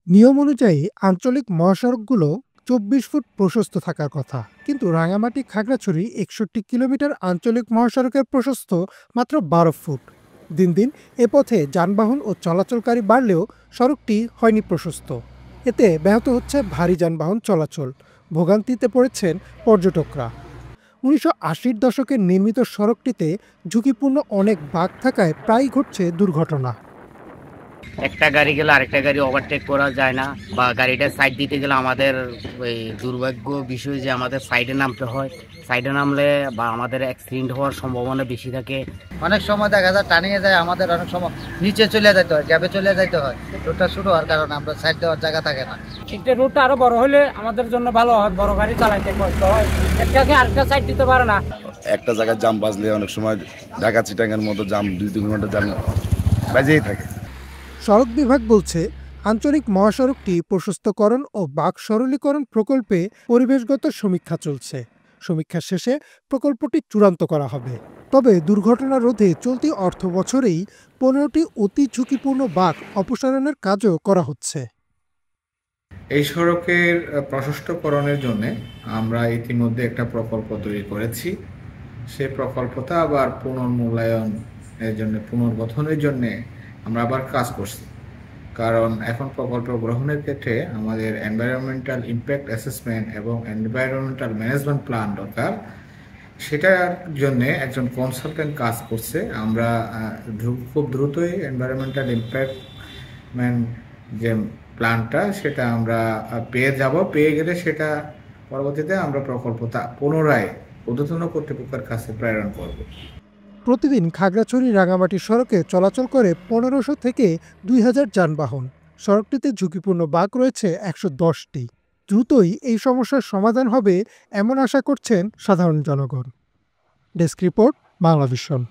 নিয়ম অনুযায়ী আঞ্চলিক মহাসড়কগুলো ২৪ ফুট প্রশস্ত থাকার কথা, কিন্তু রাঙামাটি খাগড়াছড়ি ৬১ কিলোমিটার আঞ্চলিক মহাসড়কের প্রশস্ত মাত্র ১২ ফুট। দিন দিন এ পথে যানবাহন ও চলাচলকারী বাড়লেও সড়কটি হয়নি প্রশস্ত। এতে ব্যাহত হচ্ছে ভারী যানবাহন চলাচল, ভোগান্তিতে পড়েছেন পর্যটকরা। ১৯৮০-র দশকে নির্মিত সড়কটিতে ঝুঁকিপূর্ণ অনেক বাঁক থাকায় প্রায়ই ঘটছে দুর্ঘটনা। একটা গাড়ি গেলে আরেকটা গাড়ি ওভারটেক করা যায় না, বা গাড়িটা সাইড দিতে গেলে আমাদের ওই দুর্ভাগ্য বিষয় যে আমাদের সাইডে নামতে হয়। সাইডে নামলে বা আমাদের অ্যাক্সিডেন্ট হওয়ার সম্ভাবনা বেশি থাকে। অনেক সময় দেখা যায় টানিয়ে যায়, আমাদের অনেক সময় নিচে চলে যেতে হয়, গ্যাপে চলে যেতে হয়। রোডটা শুরু হওয়ার কারণে আমরা সাইড দেওয়ার জায়গা থাকে না। এটা রোডটা আরো বড় হলে আমাদের জন্য ভালো হয়, বড় গাড়ি চালাইতে কষ্ট হয়, একটাকে আরেকটা সাইড দিতে পারে না। একটা জায়গায় জাম বাজলে অনেক সময় ঢাকা চিটাঙ্গের মতো জাম ২-৩ ঘন্টা জাম বাজেই থাকে। সড়ক বিভাগ বলছে, আঞ্চলিক মহাসড়কটি প্রশস্তকরণ ও বাঁক সরলীকরণ প্রকল্পে পরিবেশগত সমীক্ষা চলছে। সমীক্ষা শেষে প্রকল্পটি চূড়ান্ত করা হবে। তবে দুর্ঘটনা রোধে চলতি অর্থবছরেই ১৫টি অতি ঝুঁকিপূর্ণ বাঁক অপসারণের কাজও করা হচ্ছে। এই সড়কের প্রশস্তকরণের জন্য আমরা ইতিমধ্যে একটা প্রকল্প তৈরি করেছি। সেই প্রকল্পটা আবার পুনর্মূল্যায়নের জন্য, পুনর্গঠনের জন্য আমরা আবার কাজ করছি। কারণ এখন প্রকল্প গ্রহণের ক্ষেত্রে আমাদের এনভায়রনমেন্টাল ইমপ্যাক্ট অ্যাসেসমেন্ট এবং এনভায়রনমেন্টাল ম্যানেজমেন্ট প্ল্যান দরকার। সেটার জন্য একজন কনসালটেন্ট কাজ করছে। আমরা খুব দ্রুতই এনভায়রনমেন্টাল ইমপ্যাক্টমেন্ট যে প্ল্যানটা সেটা আমরা পেয়ে গেলে সেটা পরবর্তীতে আমরা প্রকল্পটা পুনরায় ঊর্ধ্বতন কর্তৃপক্ষের কাছে প্রেরণ করব। প্রতিদিন খাগড়াছড়ি রাঙামাটি সড়কে চলাচল করে ১৫০০ থেকে ২০০০ যানবাহন। সড়কটিতে ঝুঁকিপূর্ণ বাঁক রয়েছে ১১০টি। দ্রুতই এই সমস্যার সমাধান হবে এমন আশা করছেন সাধারণ জনগণ। Desk report, Banglavision.